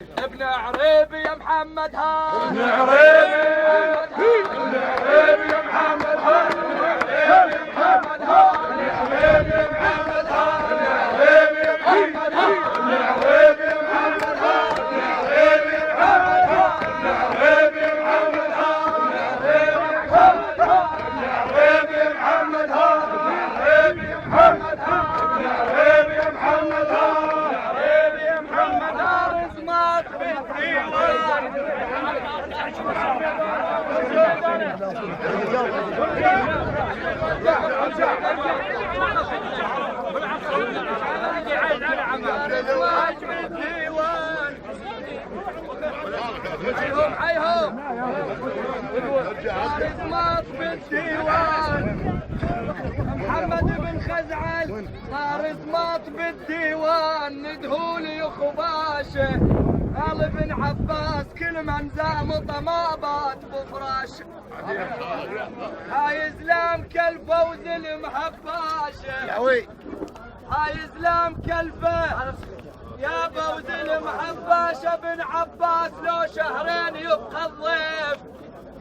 ابن عريبي يا محمد ها ابن عريبي ابن عريبي يا محمد ها ابن عريبي يا محمد ها ابن عريبي يا محمد ها ابن عريبي يا محمد ها ابن عريبي يا محمد ها ابن عريبي يا محمد ها ابن عريبي يا محمد ها ابن عريبي يا محمد ها ابن عريبي يا محمد ها ابن عريبي يا محمد ها ابن عريبي يا محمد ها رزمات بالديوان حيهم رزمات بالديوان محمد بن خزعل صار زماط بالديوان ندهولي يا خباشه آل بن عباس كل من زامط ما بات بفراشه هاي زلام كالفوز المحباشه هاي زلام كالفه يا فوز المحباشه بن عباس لو شهرين يبقى الضيف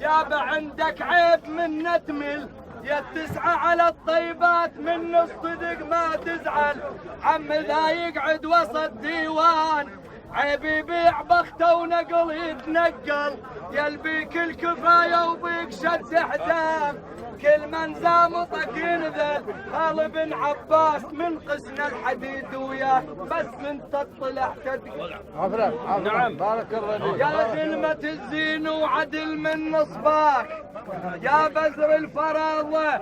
يابا عندك عيب من نتمل يا تسعى على الطيبات من الصدق ما تزعل عم ذا يقعد وسط ديوان عيب يبيع بخته ونقل يتنقل يلبيك الكفايه وبيك شد حزام كل من زامطك ينذل آل بن عباس من قسنا الحديد وياه بس من تطلع تدق نعم بارك الله فيك يا ذلمة الزين وعدل من نصباك يا بزر الفراضة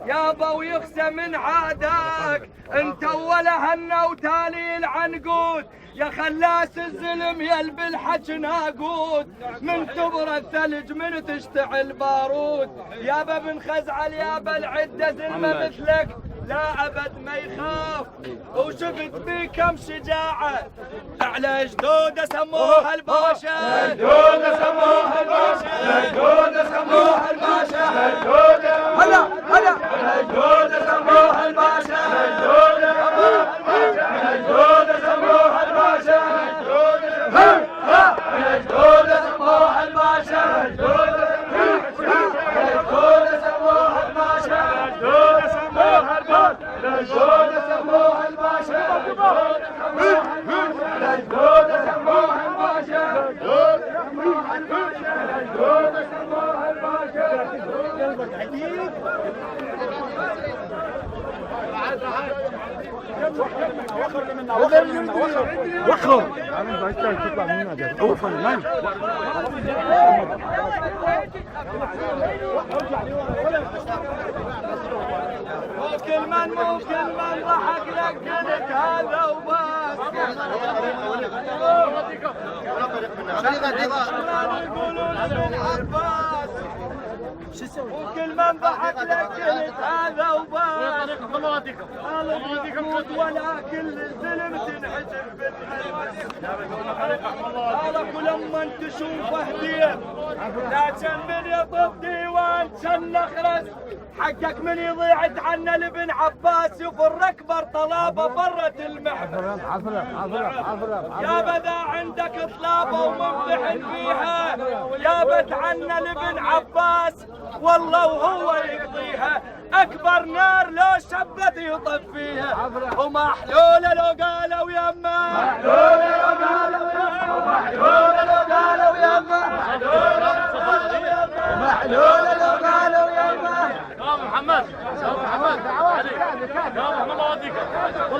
يابا ويخسى من عاداك انت ولا هنا وتالي العنقود يا خلاس الزلم يلبي الحج ناقود من تبرى الثلج من تشتعل بارود يابا بن خزعل يابا العدة زلمة مثلك لا أبد ما يخاف وشفت بيه كم شجاعة على جدوده سموها الباشا جدوده سموها الباشا جدوده سموها الباشا جدوده هلا هلا جدوده سموها الباشا جدوده جدوده سموها الباشا جدوده سموها الباشا جدوده سموها الباشا جدوده سموها الباشا جدوده سموها الباشا جدوده سموها الباشا جدوده سموها الباشا جدوده سموها الباشا قلبك عديد وخر تطلع من هنا اوفر مان مو كل من ضحك لك قلت هذا وبس وكل من ضحك لك قلت هذا وبس ولكن الظلم تنحجب بالحلوس هذا كل من تشوفه هديه لكن من يطب ديوان كان نخرس حقك من يضيع عنا لابن عباس يفر اكبر طلابه برة المحفل يا بدا عندك طلابه وممتحن فيها يا بت عنا لابن عباس والله وهو يقضيها اكبر نار لو شبت يطفيها ومحلوله لو قالوا يما محلوله لو قالوا يما محلوله لو قالوا يما محلوله لو قالوا يما محمد محمد علي يا محمد الله يوديك